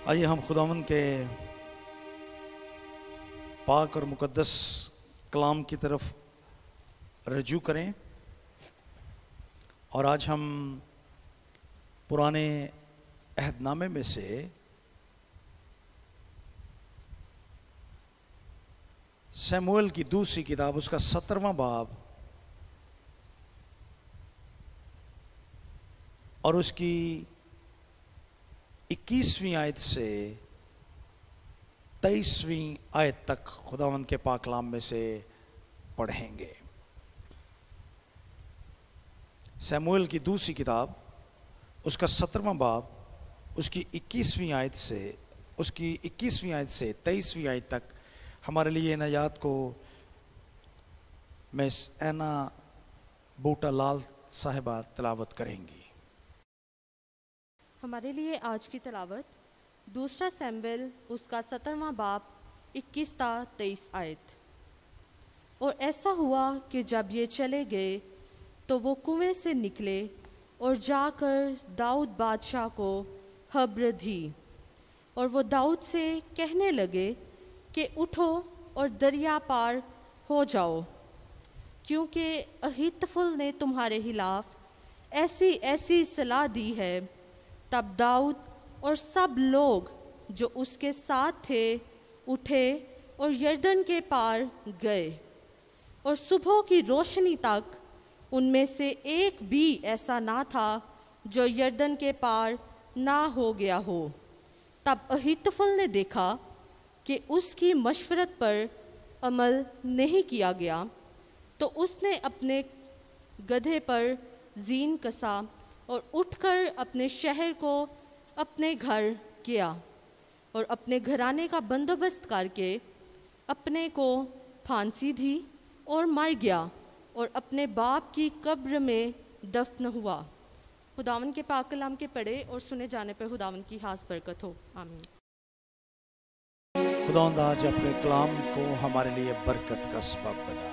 آئیے ہم خداوند کے پاک اور مقدس کلام کی طرف رجوع کریں، اور آج ہم پرانے عہد نامے میں سے سیموئیل کی دوسری کتاب اس کا 17واں باب اور اس کی 21ویں آیت سے 23ویں آیت تک خداوند کے پاک کلام میں سے پڑھیں گے۔ سیموئیل کی دوسری کتاب اس کا 17واں باب اس کی 21ویں آیت سے 23ویں آیت تک ہمارے لیے ان آیات کو مس اینا بوٹا لال صاحبہ تلاوت کریں گی۔ ہمارے لیے آج کی تلاوت دوسرا سیموئیل اس کا 17واں باب 21 تا 23 آیت۔ اور ایسا ہوا کہ جب یہ چلے گئے تو وہ کنویں سے نکلے اور جا کر داؤد بادشاہ کو خبر دی، اور وہ داؤد سے کہنے لگے کہ اٹھو اور دریا پار ہو جاؤ، کیونکہ اہیتوفل نے تمہارے خلاف ایسی صلاح دی ہے۔ تب داؤد اور سب لوگ جو اس کے ساتھ تھے اٹھے اور یردن کے پار گئے، اور صبح کی روشنی تک ان میں سے ایک بھی ایسا نہ تھا جو یردن کے پار نہ ہو گیا ہو۔ تب اہیتوفل نے دیکھا کہ اس کی مشورت پر عمل نہیں کیا گیا، تو اس نے اپنے گدھے پر زین کسا اور اٹھ کر اپنے شہر کو اپنے گھر کیا، اور اپنے گھرانے کا بندوبست کر کے اپنے کو پھانسی دی اور مر گیا، اور اپنے باپ کی قبر میں دفن ہوا۔ خداوند کے پاک کلام کے پڑھے اور سنے جانے پر خداوند کی خاص برکت ہو، آمین۔ خداوند آج اپنے کلام کو ہمارے لیے برکت کا سبب بنا،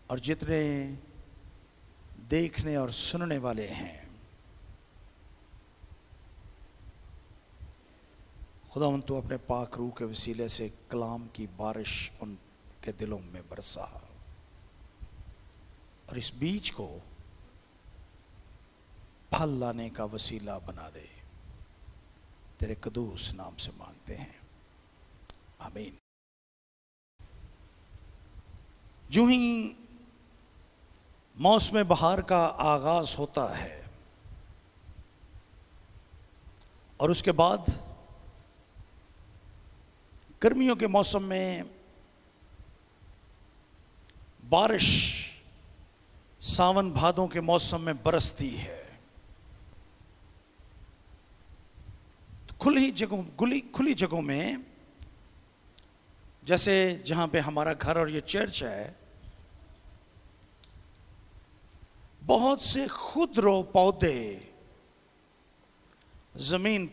اور جتنے دیکھنے اور سننے والے ہیں خداوند تو اپنے پاک روح کے وسیلے سے کلام کی بارش ان کے دلوں میں برسا، اور اس بیج کو پھل لانے کا وسیلہ بنا دے، تیرے قدوس نام سے مانگتے ہیں، آمین۔ جو ہی موسم بہار کا آغاز ہوتا ہے اور اس کے بعد گرمیوں کے موسم میں بارش ساون بھادوں کے موسم میں برستی ہے، تو کھلی جگہوں میں، جیسے جہاں پہ ہمارا گھر اور یہ چرچ ہے، بہت سے خودرو پودے زمین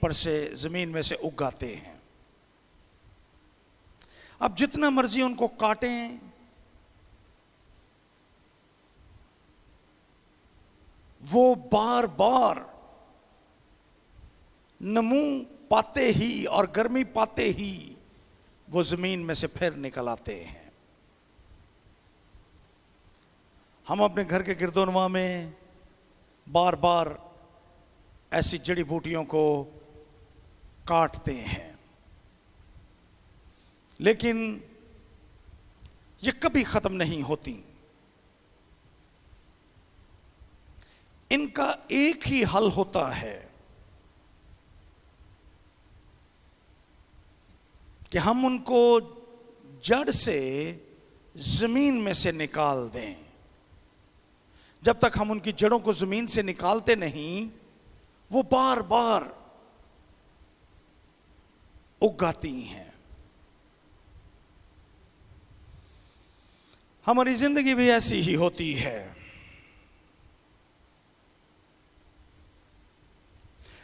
میں سے اگاتے ہیں۔ اب جتنا مرضی ان کو کاٹیں، وہ بار بار نمو پاتے ہی اور گرمی پاتے ہی وہ زمین میں سے پھر نکل آتے ہیں۔ ہم اپنے گھر کے گرد و نواح میں بار بار ایسی جڑی بوٹیوں کو کاٹتے ہیں، لیکن یہ کبھی ختم نہیں ہوتی۔ ان کا ایک ہی حل ہوتا ہے کہ ہم ان کو جڑ سے زمین میں سے نکال دیں۔ جب تک ہم ان کی جڑوں کو زمین سے نکالتے نہیں، وہ بار بار اگاتی ہیں۔ ہماری زندگی بھی ایسی ہی ہوتی ہے۔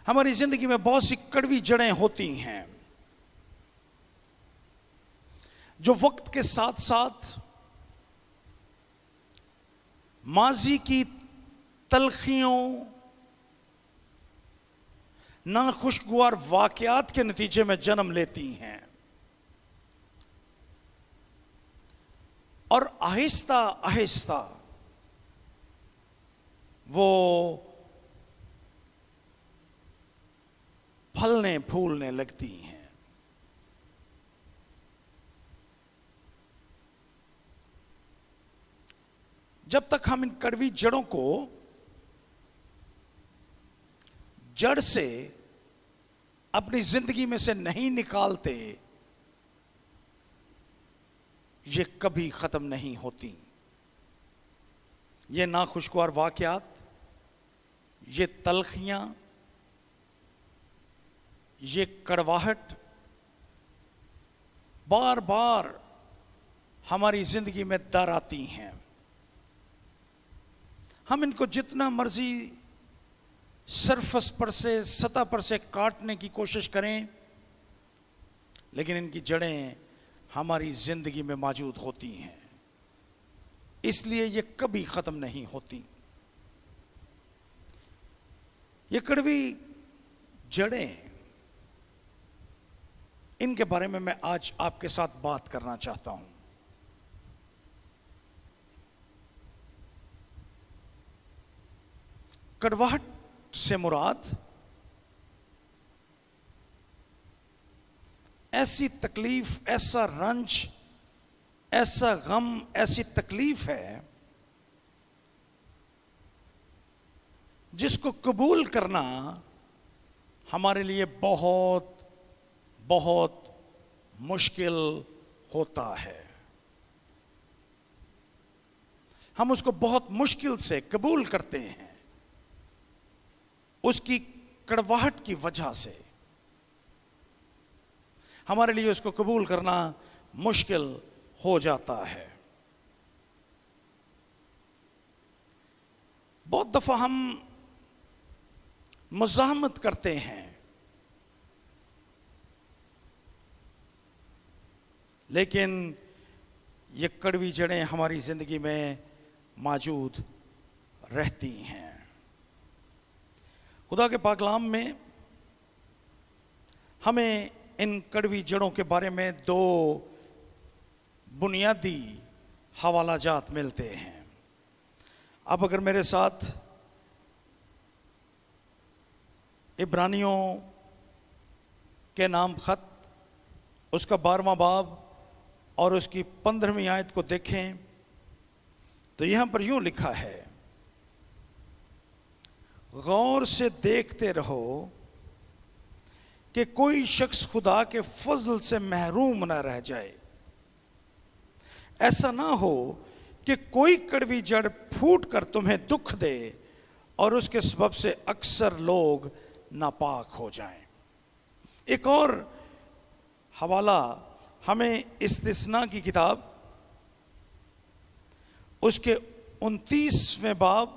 ہماری زندگی میں بہت سی کڑوی جڑیں ہوتی ہیں جو وقت کے ساتھ ساتھ ماضی کی تلخیوں، ناخوشگوار واقعات کے نتیجے میں جنم لیتی ہیں، اور آہستہ آہستہ وہ پھلنے پھولنے لگتی ہیں۔ جب تک ہم ان کڑوی جڑوں کو جڑ سے اپنی زندگی میں سے نہیں نکالتے، یہ کبھی ختم نہیں ہوتی۔ یہ ناخوشگوار واقعات، یہ تلخیاں، یہ کڑواہٹ بار بار ہماری زندگی میں در آتی ہیں۔ ہم ان کو جتنا مرضی سرفس پر سے، سطح پر سے کاٹنے کی کوشش کریں، لیکن ان کی جڑیں ہماری زندگی میں موجود ہوتی ہیں، اس لیے یہ کبھی ختم نہیں ہوتی۔ یہ کڑوی جڑیں، ان کے بارے میں آج آپ کے ساتھ بات کرنا چاہتا ہوں۔ کڑواہٹ سے مراد ایسی تکلیف، ایسا رنج، ایسا غم، ایسی تکلیف ہے جس کو قبول کرنا ہمارے لیے بہت بہت مشکل ہوتا ہے۔ ہم اس کو بہت مشکل سے قبول کرتے ہیں، اس کی کڑواہٹ کی وجہ سے ہمارے لیے اس کو قبول کرنا مشکل ہو جاتا ہے۔ بہت دفعہ ہم مزاحمت کرتے ہیں، لیکن یہ کڑوی جڑیں ہماری زندگی میں موجود رہتی ہیں۔ خدا کے پاک کلام میں ہمیں ان کڑوی جڑوں کے بارے میں دو بنیادی حوالہ جات ملتے ہیں۔ اب اگر میرے ساتھ عبرانیوں کے نام خط اس کا 12واں باب اور اس کی 15ویں آیت کو دیکھیں تو یہاں پر یوں لکھا ہے، غور سے دیکھتے رہو کہ کوئی شخص خدا کے فضل سے محروم نہ رہ جائے، ایسا نہ ہو کہ کوئی کڑوی جڑ پھوٹ کر تمہیں دکھ دے اور اس کے سبب سے اکثر لوگ ناپاک ہو جائیں۔ ایک اور حوالہ ہمیں استثناء کی کتاب اس کے 29ویں باب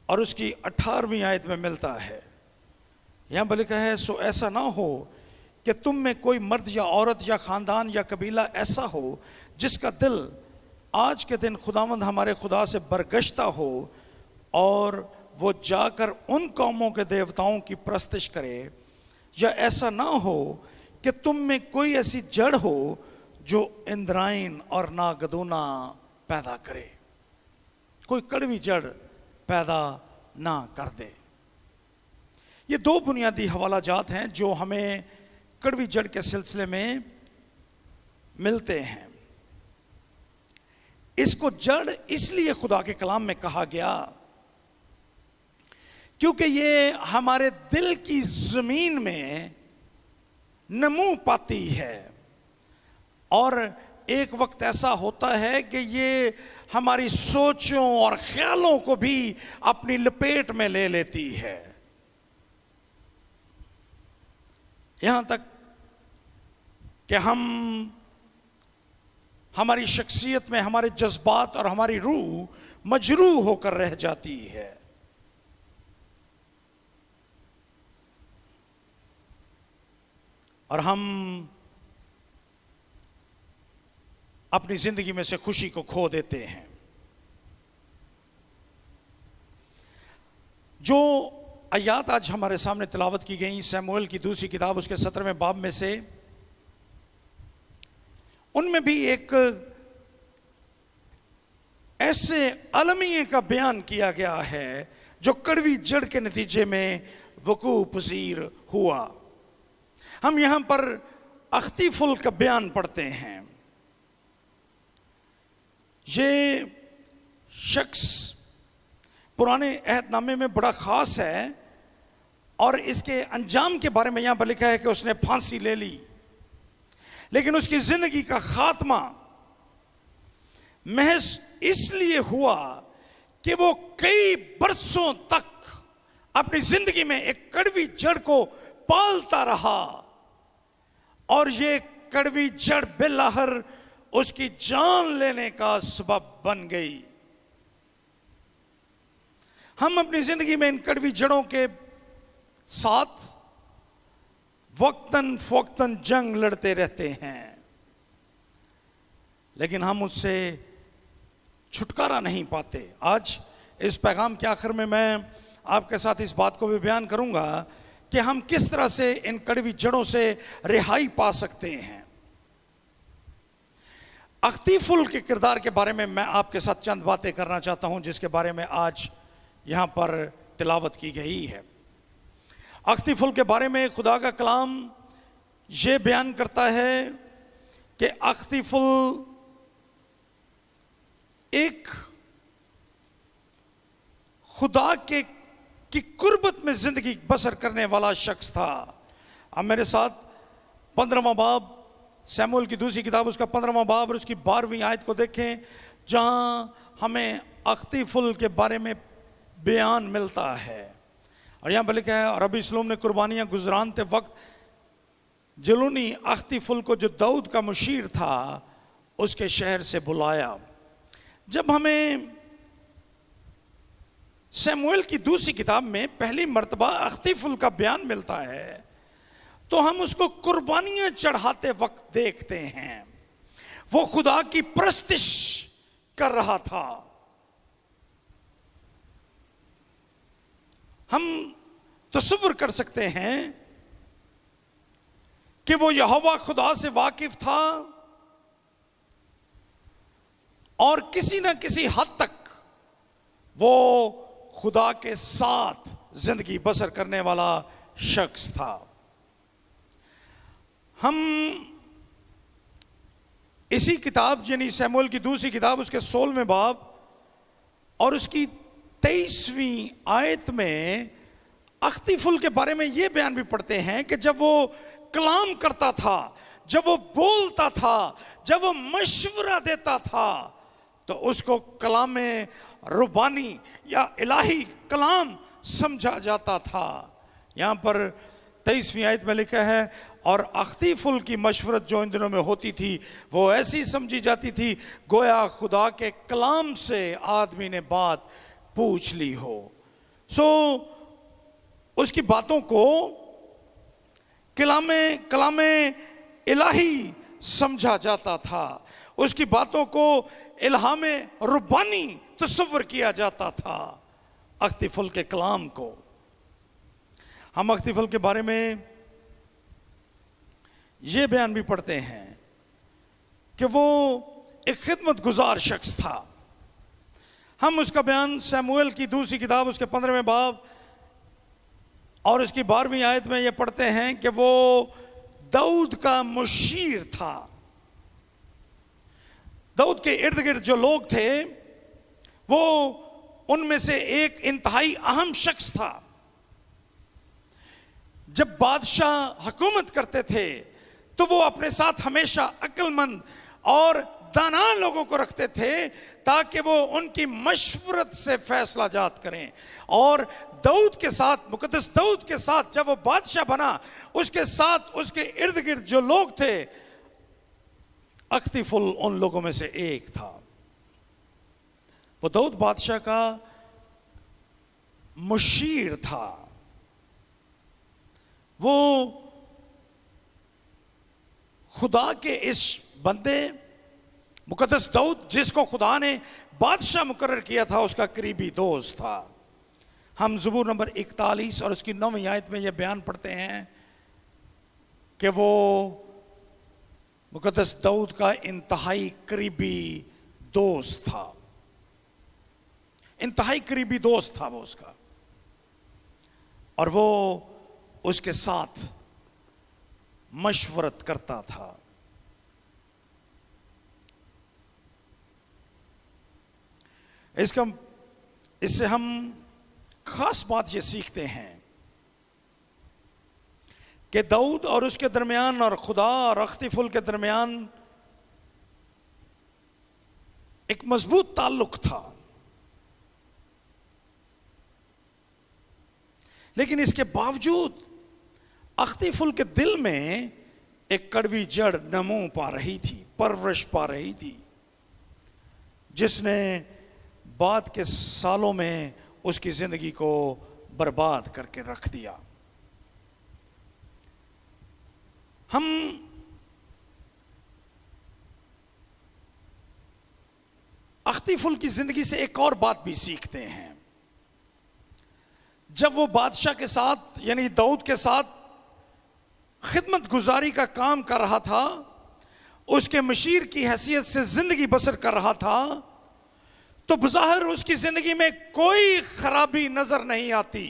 اور اس کی 18ویں آیت میں ملتا ہے۔ یہاں پر لکھا ہے، سو ایسا نہ ہو کہ تم میں کوئی مرد یا عورت یا خاندان یا قبیلہ ایسا ہو جس کا دل آج کے دن خداوند ہمارے خدا سے برگشتہ ہو اور وہ جا کر ان قوموں کے دیوتاؤں کی پرستش کرے، یا ایسا نہ ہو کہ تم میں کوئی ایسی جڑ ہو جو اندرائن اور ناگدونا پیدا کرے، کوئی کڑوی جڑ پیدا نہ کر دے۔ یہ دو بنیادی حوالہ جات ہیں جو ہمیں کڑوی جڑ کے سلسلے میں ملتے ہیں۔ اس کو جڑ اس لیے خدا کے کلام میں کہا گیا کیونکہ یہ ہمارے دل کی زمین میں نمو پاتی ہے، اور ایک وقت ایسا ہوتا ہے کہ یہ ہماری سوچوں اور خیالوں کو بھی اپنی لپیٹ میں لے لیتی ہے، یہاں تک کہ ہماری شخصیت میں ہمارے جذبات اور ہماری روح مجروح ہو کر رہ جاتی ہے۔ اور ہم اپنی زندگی میں سے خوشی کو کھو دیتے ہیں۔ جو آیات آج ہمارے سامنے تلاوت کی گئیں سیموئیل کی دوسری کتاب اس کے 17ویں باب میں سے، ان میں بھی ایک ایسے المیے کا بیان کیا گیا ہے جو کڑوی جڑ کے نتیجے میں وقوع پذیر ہوا۔ ہم یہاں پر اختی پھل کا بیان پڑھتے ہیں۔ یہ شخص پرانے عہد نامے میں بڑا خاص ہے، اور اس کے انجام کے بارے میں یہاں پر لکھا ہے کہ اس نے پھانسی لے لی، لیکن اس کی زندگی کا خاتمہ محض اس لیے ہوا کہ وہ کئی برسوں تک اپنی زندگی میں ایک کڑوی جڑ کو پالتا رہا، اور یہ کڑوی جڑ بالآخر اس کی جان لینے کا سبب بن گئی۔ ہم اپنی زندگی میں ان کڑوی جڑوں کے ساتھ وقتاً فوقتاً جنگ لڑتے رہتے ہیں، لیکن ہم اس سے چھٹکارا نہیں پاتے۔ آج اس پیغام کے آخر میں آپ کے ساتھ اس بات کو بھی بیان کروں گا کہ ہم کس طرح سے ان کڑوی جڑوں سے رہائی پا سکتے ہیں۔ اختی پھول کے کردار کے بارے میں آپ کے ساتھ چند باتیں کرنا چاہتا ہوں، جس کے بارے میں آج یہاں پر تلاوت کی گئی ہے۔ اختی پھول کے بارے میں خدا کا کلام یہ بیان کرتا ہے کہ اختی پھول ایک خدا کی قربت میں زندگی بسر کرنے والا شخص تھا۔ اب میرے ساتھ 15واں باب سیموئیل کی دوسری کتاب اس کا 15واں باب اور اس کی 12ویں آیت کو دیکھیں، جہاں ہمیں اختی پھول کے بارے میں بیان ملتا ہے۔ اور یہاں پر لکھا ہے، اور ابی سلوم نے قربانیاں گزرانتے وقت جلونی اختی پھول کو جو داؤد کا مشیر تھا اس کے شہر سے بلایا۔ جب ہمیں سیموئیل کی دوسری کتاب میں پہلی مرتبہ اختی پھول کا بیان ملتا ہے تو ہم اس کو قربانیاں چڑھاتے وقت دیکھتے ہیں۔ وہ خدا کی پرستش کر رہا تھا۔ ہم تصور کر سکتے ہیں کہ وہ یہوہ خدا سے واقف تھا، اور کسی نہ کسی حد تک وہ خدا کے ساتھ زندگی بسر کرنے والا شخص تھا۔ ہم اسی کتاب یعنی سیموئیل کی دوسری کتاب اس کے 16ویں باب اور اس کی 23ویں آیت میں اختی پھول کے بارے میں یہ بیان بھی پڑھتے ہیں کہ جب وہ کلام کرتا تھا، جب وہ بولتا تھا، جب وہ مشورہ دیتا تھا، تو اس کو کلام ربانی یا الہی کلام سمجھا جاتا تھا۔ یہاں پر 23ویں آیت میں لکھا ہے، اور اختی پھول کی مشورت جو ان دنوں میں ہوتی تھی وہ ایسی سمجھی جاتی تھی گویا خدا کے کلام سے آدمی نے بات پوچھ لی ہو۔ اس کی باتوں کو کلام الہی سمجھا جاتا تھا، اس کی باتوں کو الہام ربانی تصور کیا جاتا تھا اختی پھول کے کلام کو۔ ہم اختی پھول کے بارے میں یہ بیان بھی پڑھتے ہیں کہ وہ ایک خدمت گزار شخص تھا۔ ہم اس کا بیان سیموئیل کی دوسری کتاب اس کے 15ویں باب اور اس کی 12ویں آیت میں یہ پڑھتے ہیں کہ وہ داؤد کا مشیر تھا۔ داؤد کے ارد گرد جو لوگ تھے وہ ان میں سے ایک انتہائی اہم شخص تھا۔ جب بادشاہ حکومت کرتے تھے تو وہ اپنے ساتھ ہمیشہ عقل مند اور دانا لوگوں کو رکھتے تھے تاکہ وہ ان کی مشورت سے فیصلہ جات کریں، اور داؤد کے ساتھ، مقدس داؤد کے ساتھ جب وہ بادشاہ بنا، اس کے ساتھ اس کے ارد گرد جو لوگ تھے، اختی پھول ان لوگوں میں سے ایک تھا۔ وہ داؤد بادشاہ کا مشیر تھا۔ وہ خدا کے اس بندے مقدس داؤد جس کو خدا نے بادشاہ مقرر کیا تھا، اس کا قریبی دوست تھا۔ ہم زبور نمبر 41 اور اس کی 9ویں آیت میں یہ بیان پڑھتے ہیں کہ وہ مقدس داؤد کا انتہائی قریبی دوست تھا. انتہائی قریبی دوست تھا وہ اس کا، اور وہ اس کے ساتھ مشورت کرتا تھا. اس سے ہم خاص بات یہ سیکھتے ہیں کہ داؤد اور اس کے درمیان اور خدا اور اختیفل کے درمیان ایک مضبوط تعلق تھا، لیکن اس کے باوجود اختیفل کے دل میں ایک کڑوی جڑ نمو پا رہی تھی، پرورش پا رہی تھی، جس نے بعد کے سالوں میں اس کی زندگی کو برباد کر کے رکھ دیا. ہم اختیفل کی زندگی سے ایک اور بات بھی سیکھتے ہیں. جب وہ بادشاہ کے ساتھ یعنی داؤد کے ساتھ خدمت گزاری کا کام کر رہا تھا، اس کے مشیر کی حیثیت سے زندگی بسر کر رہا تھا، تو بظاہر اس کی زندگی میں کوئی خرابی نظر نہیں آتی.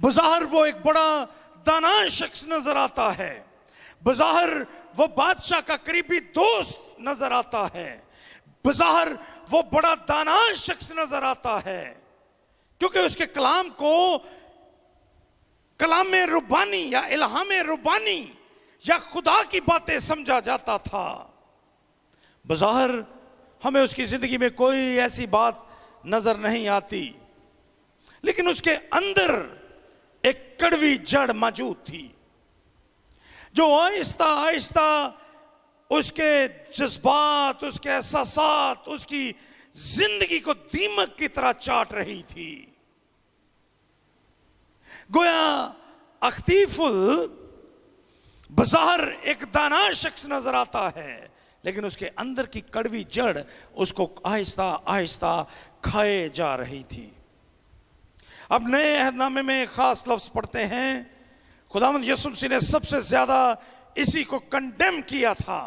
بظاہر وہ ایک بڑا دانا شخص نظر آتا ہے، بظاہر وہ بادشاہ کا قریبی دوست نظر آتا ہے، بظاہر وہ بڑا دانا شخص نظر آتا ہے، کیونکہ اس کے کلام کو کلام ربانی یا الہام ربانی یا خدا کی باتیں سمجھا جاتا تھا. بظاہر ہمیں اس کی زندگی میں کوئی ایسی بات نظر نہیں آتی، لیکن اس کے اندر ایک کڑوی جڑ موجود تھی جو آہستہ آہستہ اس کے جذبات، اس کے احساسات، اس کی زندگی کو دیمک کی طرح چاٹ رہی تھی. گویا اختیفل بظاہر ایک دانا شخص نظر آتا ہے، لیکن اس کے اندر کی کڑوی جڑ اس کو آہستہ آہستہ کھائے جا رہی تھی. اب نئے عہد نامے میں ایک خاص لفظ پڑھتے ہیں. خداوند یسوع مسیح نے سب سے زیادہ اسی کو کنڈیم کیا تھا،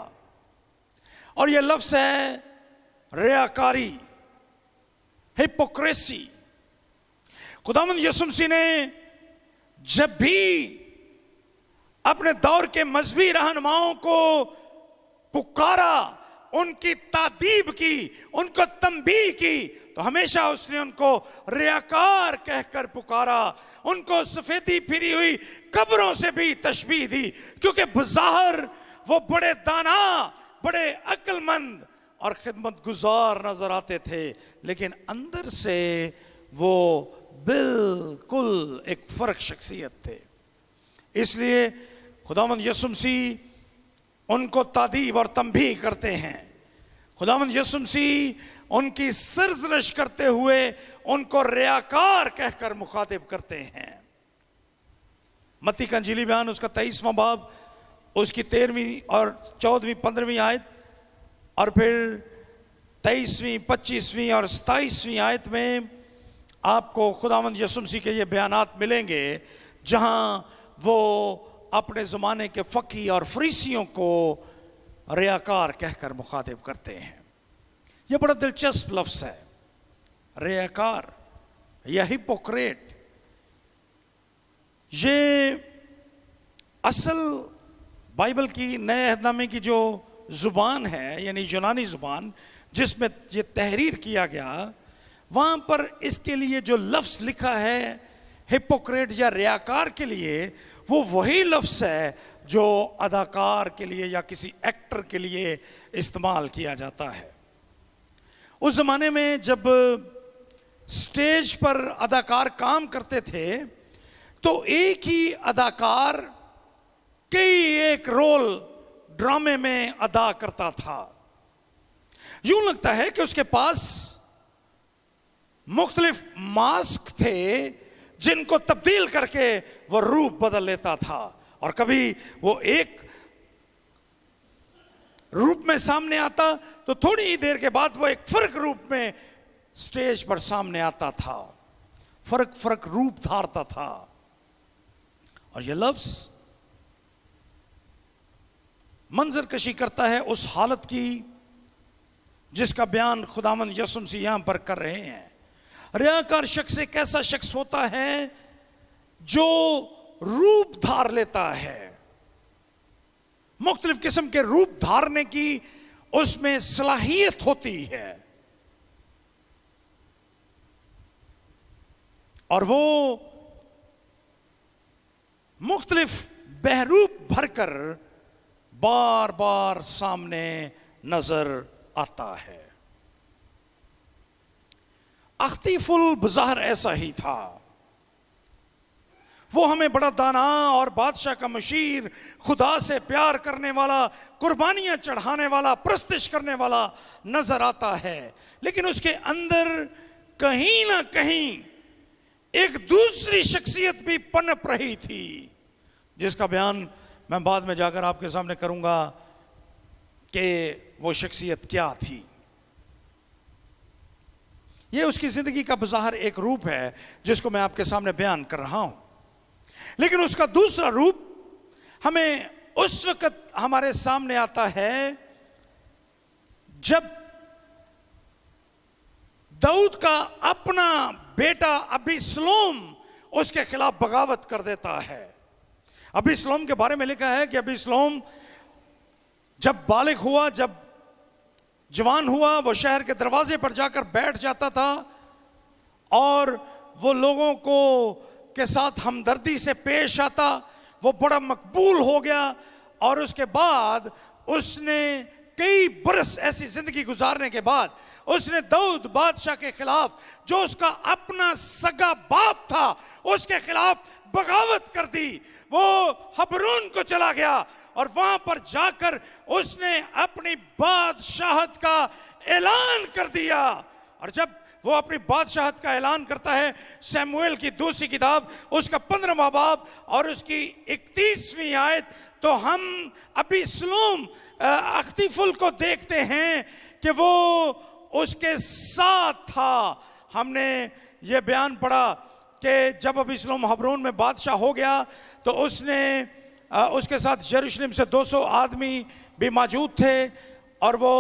اور یہ لفظ ہے ریاکاری، ہپوکریسی. خداوند یسوع مسیح نے جب بھی اپنے دور کے مذہبی رہنماؤں کو پکارا، ان کی تعذیب کی، ان کو تنبیہ کی، تو ہمیشہ اس نے ان کو ریاکار کہہ کر پکارا. ان کو سفیدی پھری ہوئی قبروں سے بھی تشبیہ دی، کیونکہ بظاہر وہ بڑے دانا، بڑے عقل مند اور خدمت گزار نظر آتے تھے، لیکن اندر سے وہ بالکل ایک فرق شخصیت تھے. اس لیے خداوند یسوع مسیح ان کو تعذیب اور تنبیہ کرتے ہیں. خداوند یسوع مسیح ان کی سرزنش کرتے ہوئے ان کو ریاکار کہہ کر مخاطب کرتے ہیں. متی کا انجیلی بیان اس کا 23واں باب، اس کی 13ویں اور 14ویں 15ویں آیت، اور پھر 23ویں 25ویں اور 27ویں آیت میں آپ کو خداوند یسوع مسیح کے یہ بیانات ملیں گے، جہاں وہ اپنے زمانے کے فقی اور فریسیوں کو ریاکار کہہ کر مخاطب کرتے ہیں. یہ بڑا دلچسپ لفظ ہے، ریاکار یا ہپوکریٹ. یہ اصل بائبل کی نئے عہد نامے کی جو زبان ہے، یعنی یونانی زبان جس میں یہ تحریر کیا گیا، وہاں پر اس کے لیے جو لفظ لکھا ہے ہپوکریٹ یا ریاکار کے لیے، وہ وہی لفظ ہے جو اداکار کے لیے یا کسی ایکٹر کے لیے استعمال کیا جاتا ہے. اس زمانے میں جب سٹیج پر اداکار کام کرتے تھے تو ایک ہی اداکار کئی ایک رول ڈرامے میں ادا کرتا تھا. یوں لگتا ہے کہ اس کے پاس مختلف ماسک تھے جن کو تبدیل کر کے وہ روپ بدل لیتا تھا، اور کبھی وہ ایک روپ میں سامنے آتا تو تھوڑی ہی دیر کے بعد وہ ایک فرق روپ میں سٹیج پر سامنے آتا تھا، فرق فرق روپ دھارتا تھا، اور یہ لفظ منظر کشی کرتا ہے اس حالت کی جس کا بیان خداوند یسوع مسیح یہاں پر کر رہے ہیں۔ ریاکار شخص ایک ایسا شخص ہوتا ہے جو روپ دھار لیتا ہے، مختلف قسم کے روپ دھارنے کی اس میں صلاحیت ہوتی ہے، اور وہ مختلف بہروپ بھر کر بار بار سامنے نظر آتا ہے۔ اختیفل بظاہر ایسا ہی تھا، وہ ہمیں بڑا دانا اور بادشاہ کا مشیر، خدا سے پیار کرنے والا، قربانیاں چڑھانے والا، پرستش کرنے والا نظر آتا ہے، لیکن اس کے اندر کہیں نہ کہیں ایک دوسری شخصیت بھی پنپ رہی تھی، جس کا بیان میں بعد میں جا کر آپ کے سامنے کروں گا کہ وہ شخصیت کیا تھی۔ یہ اس کی زندگی کا بظاہر ایک روپ ہے جس کو میں آپ کے سامنے بیان کر رہا ہوں، لیکن اس کا دوسرا روپ ہمیں اس وقت ہمارے سامنے آتا ہے جب داؤد کا اپنا بیٹا ابیسلوم اس کے خلاف بغاوت کر دیتا ہے۔ ابیسلوم کے بارے میں لکھا ہے کہ ابیسلوم جب بالغ ہوا، جب جوان ہوا، وہ شہر کے دروازے پر جا کر بیٹھ جاتا تھا اور وہ لوگوں کو کے ساتھ ہمدردی سے پیش آتا، وہ بڑا مقبول ہو گیا، اور اس کے بعد اس نے کئی برس ایسی زندگی گزارنے کے بعد اس نے داؤد بادشاہ کے خلاف، جو اس کا اپنا سگا باپ تھا، اس کے خلاف بغاوت کر دی۔ وہ حبرون کو چلا گیا اور وہاں پر جا کر اس نے اپنی بادشاہت کا اعلان کر دیا، اور جب وہ اپنی بادشاہت کا اعلان کرتا ہے، سیموئیل کی دوسری کتاب اس کا 15واں باب اور اس کی 31ویں آیت، تو ہم ابیسلوم اختیفل کو دیکھتے ہیں کہ وہ اس کے ساتھ تھا۔ ہم نے یہ بیان پڑھا کہ جب ابیسلوم حبرون میں بادشاہ ہو گیا تو اس نے اس کے ساتھ یروشلم سے 200 آدمی بھی موجود تھے، اور وہ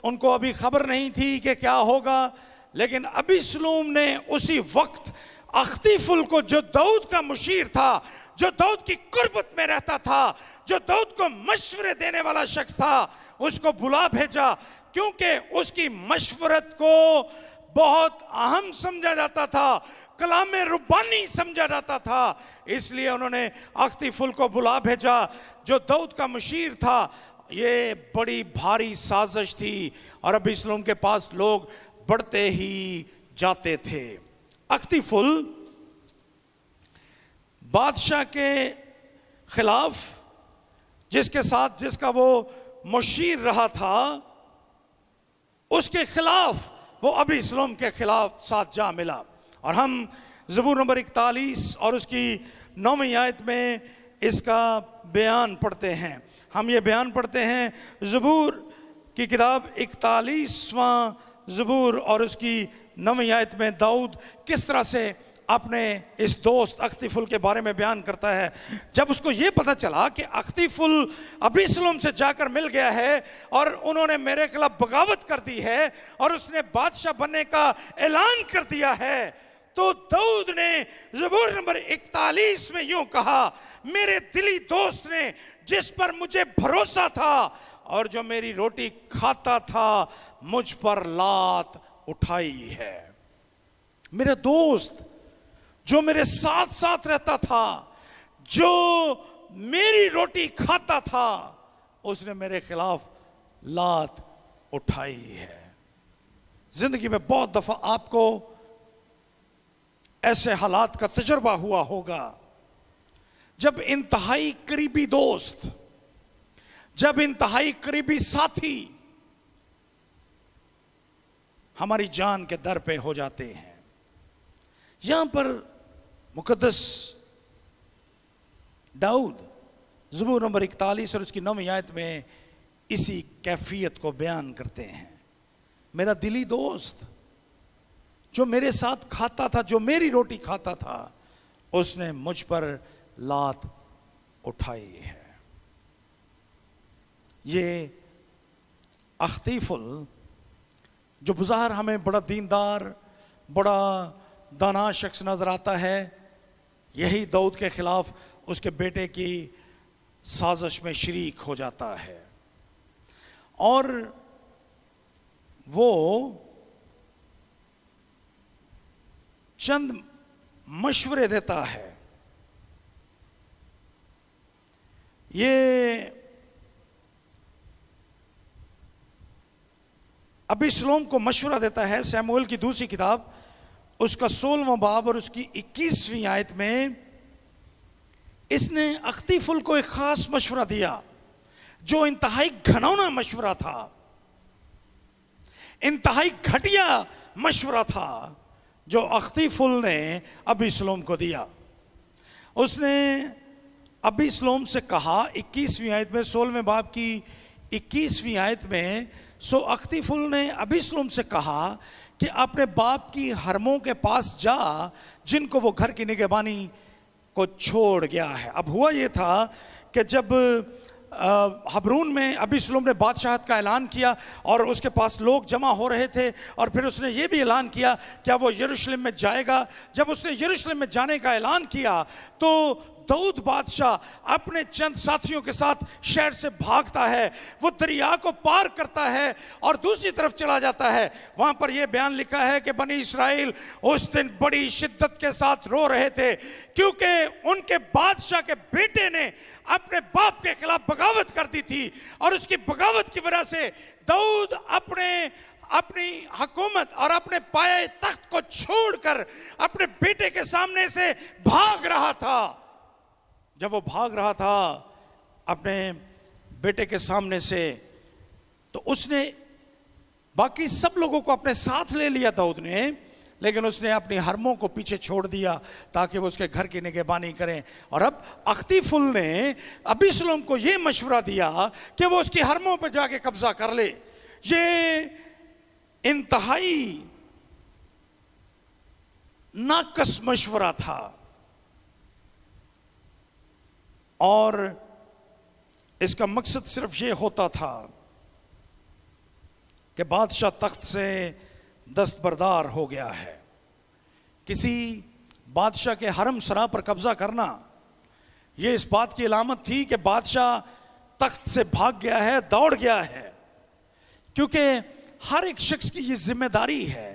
ان کو ابھی خبر نہیں تھی کہ کیا ہوگا، لیکن ابیسلوم نے اسی وقت اختیفل کو، جو داؤد کا مشیر تھا، جو داؤد کی قربت میں رہتا تھا، جو داؤد کو مشورے دینے والا شخص تھا، اس کو بلا بھیجا، کیونکہ اس کی مشورت کو بہت اہم سمجھا جاتا تھا، کلام ربانی سمجھا جاتا تھا، اس لیے انہوں نے اختیفل کو بلا بھیجا جو داؤد کا مشیر تھا۔ یہ بڑی بھاری سازش تھی، اور ابیسلوم کے پاس لوگ بڑھتے ہی جاتے تھے۔ اختیفل بادشاہ کے خلاف، جس کے ساتھ جس کا وہ مشیر رہا تھا، اس کے خلاف وہ ابیسلوم کے خلاف ساتھ جا ملا، اور ہم زبور نمبر 41 اور اس کی 9ویں آیت میں اس کا بیان پڑھتے ہیں۔ ہم یہ بیان پڑھتے ہیں، زبور کی کتاب 41واں زبور اور اس کی 9ویں آیت میں داؤد کس طرح سے اپنے اس دوست اختیفل کے بارے میں بیان کرتا ہے۔ جب اس کو یہ پتا چلا کہ اختیفل ابیسلوم سے جا کر مل گیا ہے اور انہوں نے میرے خلاف بغاوت کر دی ہے اور اس نے بادشاہ بننے کا اعلان کر دیا ہے، تو داؤد نے زبور نمبر 41 میں یوں کہا، میرے دلی دوست نے جس پر مجھے بھروسہ تھا اور جو میری روٹی کھاتا تھا، مجھ پر لات اٹھائی ہے۔ میرا دوست جو میرے ساتھ ساتھ رہتا تھا، جو میری روٹی کھاتا تھا، اس نے میرے خلاف لات اٹھائی ہے۔ زندگی میں بہت دفعہ آپ کو ایسے حالات کا تجربہ ہوا ہوگا جب انتہائی قریبی دوست، جب انتہائی قریبی ساتھی ہماری جان کے در پہ ہو جاتے ہیں۔ یہاں پر مقدس داؤد زبور نمبر 41 اور اس کی 9ویں آیت میں اسی کیفیت کو بیان کرتے ہیں۔ میرا دلی دوست جو میرے ساتھ کھاتا تھا، جو میری روٹی کھاتا تھا، اس نے مجھ پر لات اٹھائی ہے۔ یہ اختیفل جو بظاہر ہمیں بڑا دیندار، بڑا دانا شخص نظر آتا ہے، یہی داؤد کے خلاف اس کے بیٹے کی سازش میں شریک ہو جاتا ہے، اور وہ چند مشورے دیتا ہے۔ یہ ابیسلوم کو مشورہ دیتا ہے۔ سیموئیل کی دوسری کتاب اس کا 16واں باب اور اس کی 21ویں آیت میں اس نے اختیفل کو ایک خاص مشورہ دیا جو انتہائی گھناؤنا مشورہ تھا، انتہائی گھٹیا مشورہ تھا جو اختیفل نے ابیسلوم کو دیا۔ اس نے ابیسلوم سے کہا 21ویں آیت میں، 16ویں باب کی 21ویں آیت میں، سو اختیفل نے ابیسلوم سے کہا کہ اپنے باپ کی حرموں کے پاس جا جن کو وہ گھر کی نگہبانی کو چھوڑ گیا ہے۔ اب ہوا یہ تھا کہ جب حبرون میں ابیسلوم نے بادشاہت کا اعلان کیا اور اس کے پاس لوگ جمع ہو رہے تھے، اور پھر اس نے یہ بھی اعلان کیا کہ وہ یروشلم میں جائے گا۔ جب اس نے یروشلم میں جانے کا اعلان کیا تو داؤد بادشاہ اپنے چند ساتھیوں کے ساتھ شہر سے بھاگتا ہے، وہ دریا کو پار کرتا ہے اور دوسری طرف چلا جاتا ہے۔ وہاں پر یہ بیان لکھا ہے کہ بنی اسرائیل اس دن بڑی شدت کے ساتھ رو رہے تھے کیونکہ ان کے بادشاہ کے بیٹے نے اپنے باپ کے خلاف بغاوت کر دی تھی، اور اس کی بغاوت کی وجہ سے داؤد اپنی حکومت اور اپنے پائے تخت کو چھوڑ کر اپنے بیٹے کے سامنے سے بھاگ رہا تھا۔ جب وہ بھاگ رہا تھا اپنے بیٹے کے سامنے سے، تو اس نے باقی سب لوگوں کو اپنے ساتھ لے لیا داؤد نے، لیکن اس نے اپنی حرموں کو پیچھے چھوڑ دیا تاکہ وہ اس کے گھر کی نگہبانی کریں۔ اور اب اختیفل نے ابیسلوم کو یہ مشورہ دیا کہ وہ اس کی حرموں پہ جا کے قبضہ کر لے۔ یہ انتہائی ناقص مشورہ تھا، اور اس کا مقصد صرف یہ ہوتا تھا کہ بادشاہ تخت سے دستبردار ہو گیا ہے۔ کسی بادشاہ کے حرم سرا پر قبضہ کرنا یہ اس بات کی علامت تھی کہ بادشاہ تخت سے بھاگ گیا ہے، دوڑ گیا ہے، کیونکہ ہر ایک شخص کی یہ ذمہ داری ہے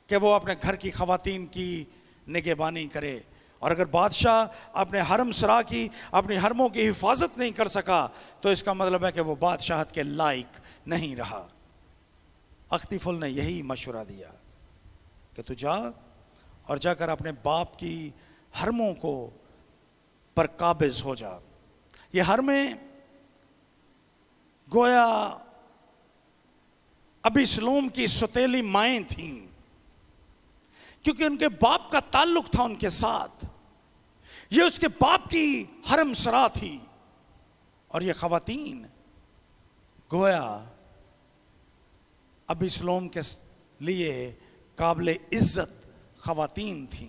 کہ وہ اپنے گھر کی خواتین کی نگہبانی کرے، اور اگر بادشاہ اپنے حرم سرا کی، اپنی حرموں کی حفاظت نہیں کر سکا تو اس کا مطلب ہے کہ وہ بادشاہت کے لائق نہیں رہا۔ اختیفل نے یہی مشورہ دیا کہ تو جا اور جا کر اپنے باپ کی حرموں کو پر قابض ہو جا۔ یہ حرمیں گویا ابیسلوم کی سوتیلی مائیں تھیں، کیونکہ ان کے باپ کا تعلق تھا ان کے ساتھ، یہ اس کے باپ کی حرم سرا تھی، اور یہ خواتین گویا ابیسلوم کے لیے قابل عزت خواتین تھیں۔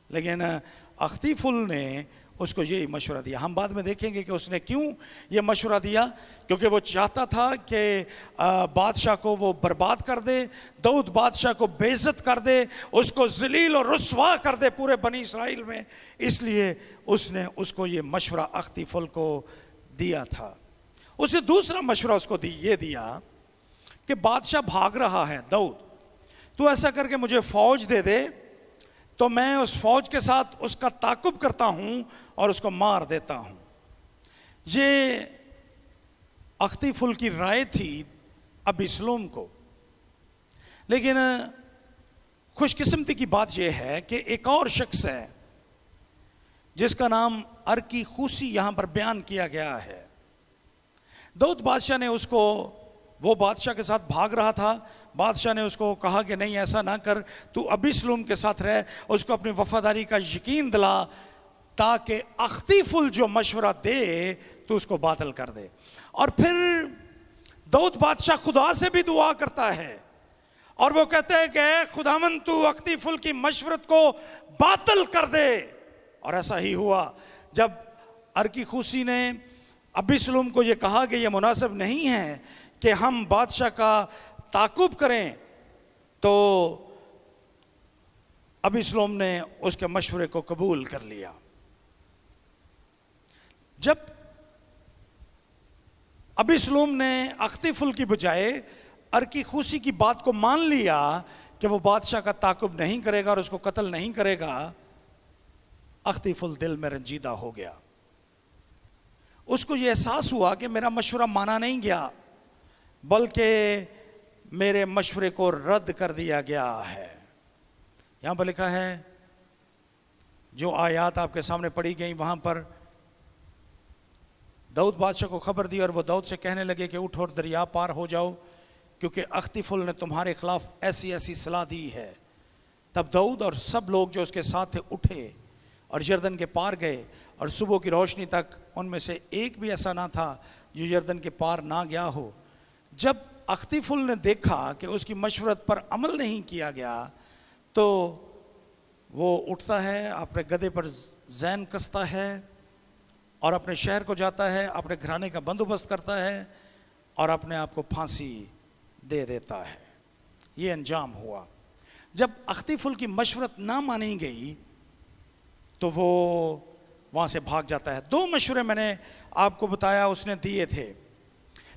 لیکن اختیفل نے اس کو یہی مشورہ دیا۔ ہم بعد میں دیکھیں گے کہ اس نے کیوں یہ مشورہ دیا، کیونکہ وہ چاہتا تھا کہ بادشاہ کو وہ برباد کر دے، داؤد بادشاہ کو بے عزت کر دے، اس کو ذلیل اور رسوا کر دے پورے بنی اسرائیل میں، اس لیے اس نے اس کو یہ مشورہ اختیفل کو دیا تھا۔ اس نے دوسرا مشورہ اس کو یہ دیا کہ بادشاہ بھاگ رہا ہے، داؤد تو ایسا کر کے مجھے فوج دے دے، تو میں اس فوج کے ساتھ اس کا تعاقب کرتا ہوں اور اس کو مار دیتا ہوں۔ یہ اختیفل کی رائے تھی ابیسلوم کو، لیکن خوش قسمتی کی بات یہ ہے کہ ایک اور شخص ہے جس کا نام ارکیخوسی یہاں پر بیان کیا گیا ہے۔ داؤد بادشاہ نے اس کو، وہ بادشاہ کے ساتھ بھاگ رہا تھا، بادشاہ نے اس کو کہا کہ نہیں ایسا نہ کر، تو ابیسلوم کے ساتھ رہ، اس کو اپنی وفاداری کا یقین دلا تاکہ اختیفل جو مشورہ دے تو اس کو باطل کر دے۔ اور پھر داؤد بادشاہ خدا سے بھی دعا کرتا ہے اور وہ کہتے ہیں کہ اے خداوند تو اختیفل کی مشورت کو باطل کر دے. اور ایسا ہی ہوا. جب ارکیخوسی نے ابیسلوم کو یہ کہا کہ یہ مناسب نہیں ہے کہ ہم بادشاہ کا تعاقب کریں, تو ابیسلوم نے اس کے مشورے کو قبول کر لیا. جب ابیسلوم نے اختیفل کی بجائے ارکیخوسی کی بات کو مان لیا کہ وہ بادشاہ کا تعاقب نہیں کرے گا اور اس کو قتل نہیں کرے گا, اختیفل دل میں رنجیدہ ہو گیا. اس کو یہ احساس ہوا کہ میرا مشورہ مانا نہیں گیا, بلکہ میرے مشورے کو رد کر دیا گیا ہے. یہاں پر لکھا ہے, جو آیات آپ کے سامنے پڑھی گئیں وہاں پر داؤد بادشاہ کو خبر دی اور وہ داؤد سے کہنے لگے کہ اٹھ اور دریا پار ہو جاؤ, کیونکہ اختیفل نے تمہارے خلاف ایسی ایسی صلاح دی ہے. تب داؤد اور سب لوگ جو اس کے ساتھ تھے اٹھے اور یردن کے پار گئے, اور صبح کی روشنی تک ان میں سے ایک بھی ایسا نہ تھا جو یردن کے پار نہ گیا ہو. جب اختیفل نے دیکھا کہ اس کی مشورت پر عمل نہیں کیا گیا, تو وہ اٹھتا ہے, اپنے گدھے پر زین کستا ہے اور اپنے شہر کو جاتا ہے, اپنے گھرانے کا بندوبست کرتا ہے اور اپنے آپ کو پھانسی دے دیتا ہے. یہ انجام ہوا. جب اختیفل کی مشورت نہ مانی گئی تو وہ وہاں سے بھاگ جاتا ہے. 2 مشورے میں نے آپ کو بتایا اس نے دیے تھے.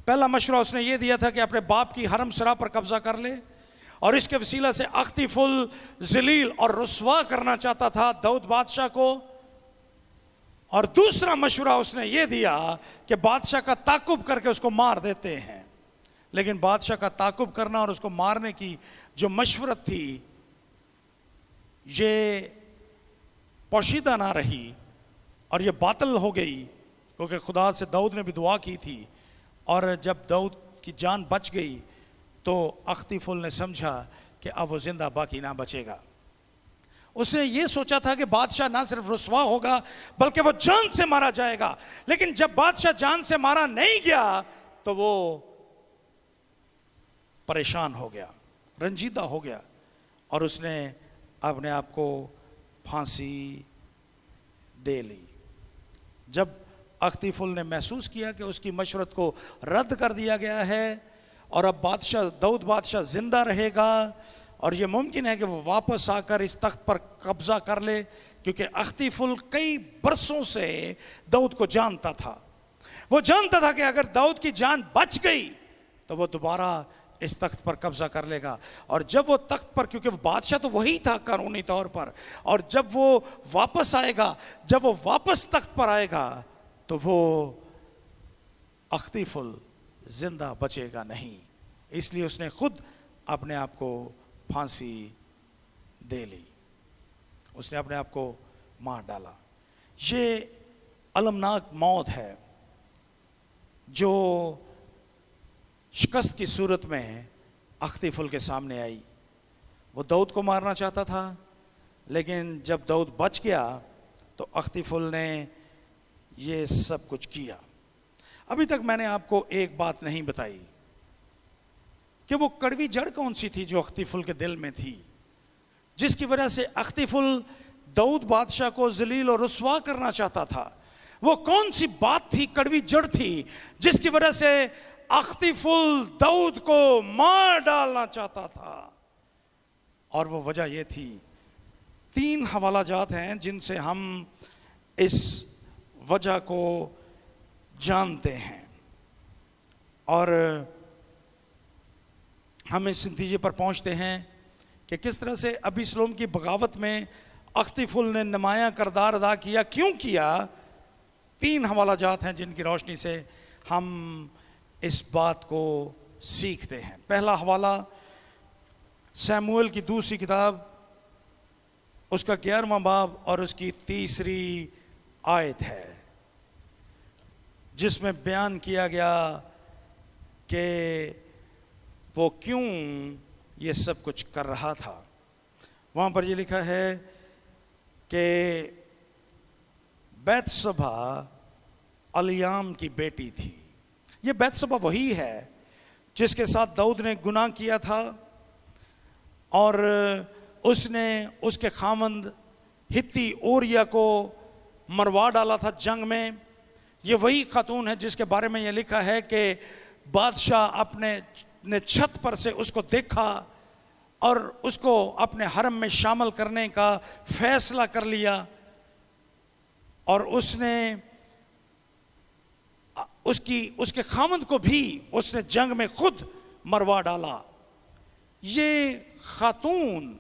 پہلا مشورہ اس نے یہ دیا تھا کہ اپنے باپ کی حرم سرا پر قبضہ کر لے, اور اس کے وسیلہ سے اختیفل ذلیل اور رسوا کرنا چاہتا تھا داؤد بادشاہ کو. اور دوسرا مشورہ اس نے یہ دیا کہ بادشاہ کا تعاقب کر کے اس کو مار دیتے ہیں. لیکن بادشاہ کا تعاقب کرنا اور اس کو مارنے کی جو مشورت تھی یہ پوشیدہ نہ رہی اور یہ باطل ہو گئی, کیونکہ خدا سے داؤد نے بھی دعا کی تھی. اور جب داؤد کی جان بچ گئی تو اختیفل نے سمجھا کہ اب وہ زندہ باقی نہ بچے گا. اس نے یہ سوچا تھا کہ بادشاہ نہ صرف رسوا ہوگا بلکہ وہ جان سے مارا جائے گا. لیکن جب بادشاہ جان سے مارا نہیں گیا تو وہ پریشان ہو گیا, رنجیدہ ہو گیا, اور اس نے اپنے آپ کو پھانسی دے لی. جب اختیفل نے محسوس کیا کہ اس کی مشورت کو رد کر دیا گیا ہے اور اب داؤد بادشاہ زندہ رہے گا, اور یہ ممکن ہے کہ وہ واپس آ کر اس تخت پر قبضہ کر لے, کیونکہ اختیفل کئی برسوں سے داؤد کو جانتا تھا. وہ جانتا تھا کہ اگر داؤد کی جان بچ گئی تو وہ دوبارہ اس تخت پر قبضہ کر لے گا. اور جب وہ تخت پر, کیونکہ بادشاہ تو وہی تھا قانونی طور پر, اور جب وہ واپس آئے گا, جب وہ واپس تخت پر آئے گا تو وہ اختیفل زندہ بچے گا نہیں. اس لیے اس نے خود اپنے آپ کو پھانسی دے لی, اس نے اپنے آپ کو مار ڈالا. یہ المناک موت ہے جو شکست کی صورت میں اختیفل کے سامنے آئی. وہ داؤد کو مارنا چاہتا تھا, لیکن جب داؤد بچ گیا تو اختیفل نے یہ سب کچھ کیا. ابھی تک میں نے آپ کو ایک بات نہیں بتائی کہ وہ کڑوی جڑ کون سی تھی جو اختیفل کے دل میں تھی, جس کی وجہ سے اختیفل داؤد بادشاہ کو ذلیل اور رسوا کرنا چاہتا تھا. وہ کون سی بات تھی, کڑوی جڑ تھی, جس کی وجہ سے اختیفل داؤد کو مار ڈالنا چاہتا تھا. اور وہ وجہ یہ تھی, 3 حوالہ جات ہیں جن سے ہم اس وجہ کو جانتے ہیں, اور ہم اس نتیجے پر پہنچتے ہیں کہ کس طرح سے ابیسلوم کی بغاوت میں اختیفل نے نمایاں کردار ادا کیا. کیوں کیا؟ 3 حوالہ جات ہیں جن کی روشنی سے ہم اس بات کو سیکھتے ہیں. پہلا حوالہ سیموئیل کی 2 کتاب, اس کا 11واں باب اور اس کی 3 آیت ہے, جس میں بیان کیا گیا کہ وہ کیوں یہ سب کچھ کر رہا تھا. وہاں پر یہ لکھا ہے کہ بیت شبہ الیام کی بیٹی تھی. یہ بیت شبہ وہی ہے جس کے ساتھ داؤد نے گناہ کیا تھا, اور اس نے اس کے خامند ہتی اوریا کو مروا ڈالا تھا جنگ میں. یہ وہی خاتون ہے جس کے بارے میں یہ لکھا ہے کہ بادشاہ اپنے نے چھت پر سے اس کو دیکھا اور اس کو اپنے حرم میں شامل کرنے کا فیصلہ کر لیا, اور اس نے اس کے خامند کو بھی اس نے جنگ میں خود مروا ڈالا. یہ خاتون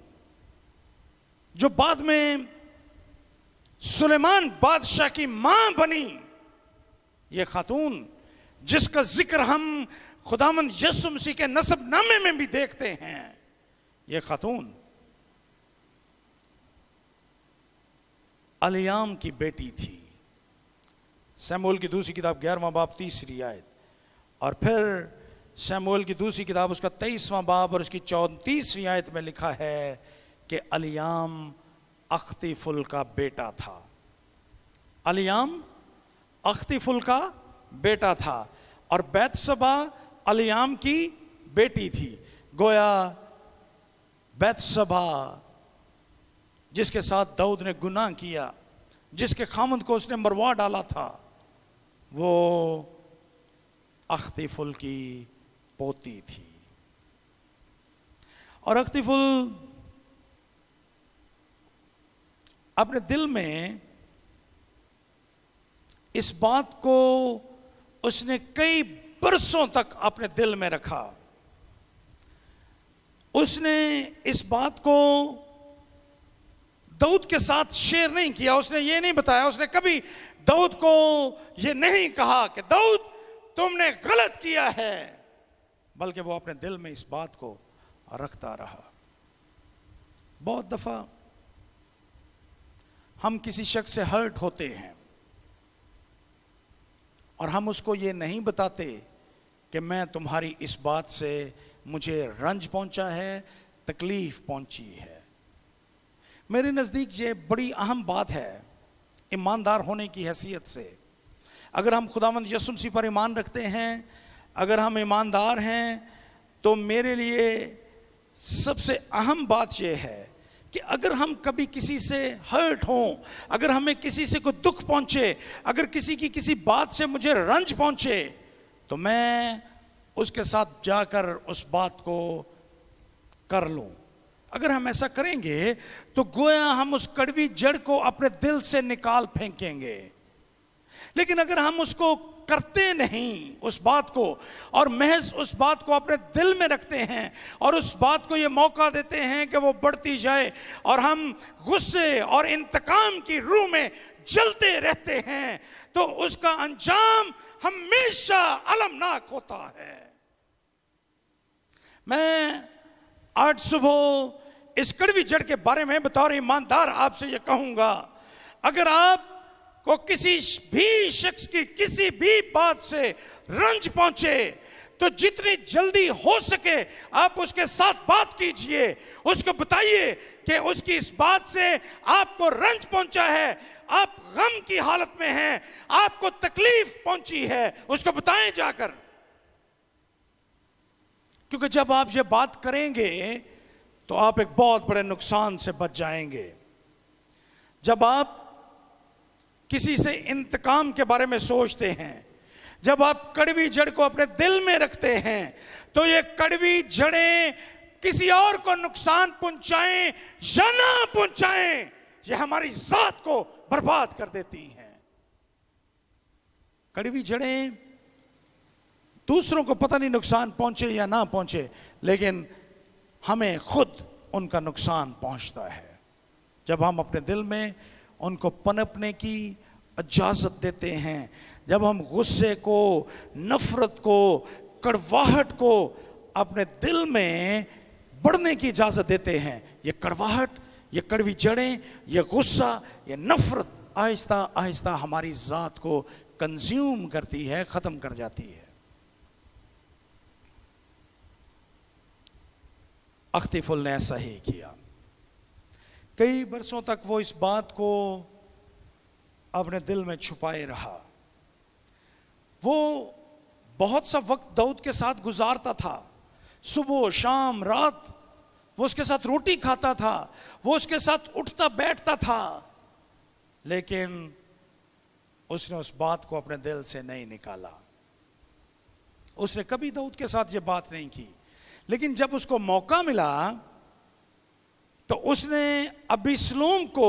جو بعد میں سلیمان بادشاہ کی ماں بنی, یہ خاتون جس کا ذکر ہم خداوند یسوع مسیح کے نسب نامے میں بھی دیکھتے ہیں, یہ خاتون الیام کی بیٹی تھی. سیموئیل کی دوسری کتاب 11واں باب 30 آیت, اور پھر سیموئیل کی دوسری کتاب اس کا 23واں باب اور اس کی 34 آیت میں لکھا ہے کہ الیام اختیفل کا بیٹا تھا. الیام اختیفل کا بیٹا تھا اور بیتسبا الیام کی بیٹی تھی. گویا بیتسبا جس کے ساتھ داؤد نے گناہ کیا, جس کے خامند کو اس نے مروا ڈالا تھا, وہ اختیفل کی پوتی تھی. اور اختیفل اپنے دل میں اس بات کو اس نے کئی برسوں تک اپنے دل میں رکھا. اس نے اس بات کو داؤد کے ساتھ شیئر نہیں کیا, اس نے یہ نہیں بتایا, اس نے کبھی داؤد کو یہ نہیں کہا کہ داؤد تم نے غلط کیا ہے, بلکہ وہ اپنے دل میں اس بات کو رکھتا رہا. بہت دفعہ ہم کسی شخص سے ہرٹ ہوتے ہیں اور ہم اس کو یہ نہیں بتاتے کہ میں تمہاری اس بات سے مجھے رنج پہنچا ہے, تکلیف پہنچی ہے. میرے نزدیک یہ بڑی اہم بات ہے ایماندار ہونے کی حیثیت سے. اگر ہم خداوند یسوع مسیح پر ایمان رکھتے ہیں, اگر ہم ایماندار ہیں, تو میرے لیے سب سے اہم بات یہ ہے کہ اگر ہم کبھی کسی سے ہرٹ ہوں, اگر ہمیں کسی سے کوئی دکھ پہنچے, اگر کسی کی کسی بات سے مجھے رنج پہنچے, تو میں اس کے ساتھ جا کر اس بات کو کر لوں. اگر ہم ایسا کریں گے تو گویا ہم اس کڑوی جڑ کو اپنے دل سے نکال پھینکیں گے. لیکن اگر ہم اس کو کرتے نہیں اس بات کو, اور محض اس بات کو اپنے دل میں رکھتے ہیں اور اس بات کو یہ موقع دیتے ہیں کہ وہ بڑھتی جائے, اور ہم غصے اور انتقام کی روح میں جلتے رہتے ہیں, تو اس کا انجام ہمیشہ المناک ہوتا ہے. میں آج صبح اس کڑوی جڑ کے بارے میں بطور ایماندار آپ سے یہ کہوں گا, اگر آپ کو کسی بھی شخص کی کسی بھی بات سے رنج پہنچے تو جتنی جلدی ہو سکے آپ اس کے ساتھ بات کیجئے, اس کو بتائیے کہ اس کی اس بات سے آپ کو رنج پہنچا ہے, آپ غم کی حالت میں ہیں, آپ کو تکلیف پہنچی ہے, اس کو بتائیں جا کر. کیونکہ جب آپ یہ بات کریں گے تو آپ ایک بہت بڑے نقصان سے بچ جائیں گے. جب آپ کسی سے انتقام کے بارے میں سوچتے ہیں, جب آپ کڑوی جڑ کو اپنے دل میں رکھتے ہیں, تو یہ کڑوی جڑیں کسی اور کو نقصان پہنچائیں یا نہ پہنچائیں, یہ ہماری ذات کو برباد کر دیتی ہیں. کڑوی جڑیں دوسروں کو پتہ نہیں نقصان پہنچے یا نہ پہنچے, لیکن ہمیں خود ان کا نقصان پہنچتا ہے جب ہم اپنے دل میں ان کو پنپنے کی اجازت دیتے ہیں, جب ہم غصے کو, نفرت کو, کڑواہٹ کو اپنے دل میں بڑھنے کی اجازت دیتے ہیں. یہ کڑواہٹ, یہ کڑوی جڑیں, یہ غصہ, یہ نفرت آہستہ آہستہ ہماری ذات کو کنزیوم کرتی ہے, ختم کر جاتی ہے. اختیفل نے ایسا ہی کیا. کئی برسوں تک وہ اس بات کو اپنے دل میں چھپائے رہا. وہ بہت سا وقت داؤد کے ساتھ گزارتا تھا, صبح شام رات وہ اس کے ساتھ روٹی کھاتا تھا، وہ اس کے ساتھ اٹھتا بیٹھتا تھا، لیکن اس نے اس بات کو اپنے دل سے نہیں نکالا. اس نے کبھی داؤد کے ساتھ یہ بات نہیں کی. لیکن جب اس کو موقع ملا تو اس نے ابیسلوم کو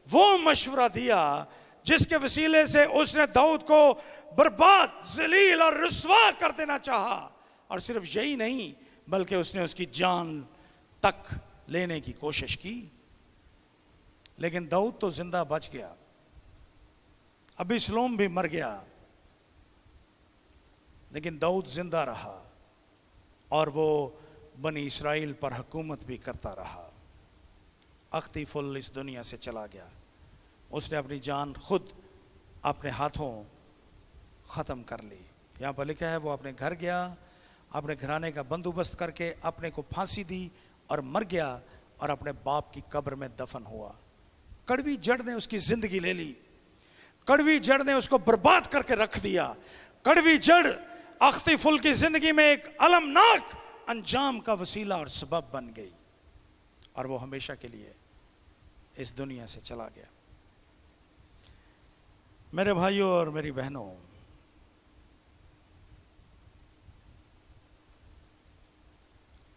وہ مشورہ دیا جس کے وسیلے سے اس نے داؤد کو برباد، ذلیل اور رسوا کر دینا چاہا. اور صرف یہی نہیں بلکہ اس نے اس کی جان تک لینے کی کوشش کی. لیکن داؤد تو زندہ بچ گیا، ابیسلوم بھی مر گیا، لیکن داؤد زندہ رہا اور وہ بنی اسرائیل پر حکومت بھی کرتا رہا. اختی فل اس دنیا سے چلا گیا. اس نے اپنی جان خود اپنے ہاتھوں ختم کر لی. یہاں پر لکھا ہے وہ اپنے گھر گیا، اپنے گھرانے کا بندوبست کر کے اپنے کو پھانسی دی اور مر گیا اور اپنے باپ کی قبر میں دفن ہوا. کڑوی جڑ نے اس کی زندگی لے لی، کڑوی جڑ نے اس کو برباد کر کے رکھ دیا. کڑوی جڑ اختی فل کی زندگی میں ایک المناک انجام کا وسیلہ اور سبب بن گئی اور وہ ہمیشہ کے لیے اس دنیا سے چلا گیا. میرے بھائیوں اور میری بہنوں،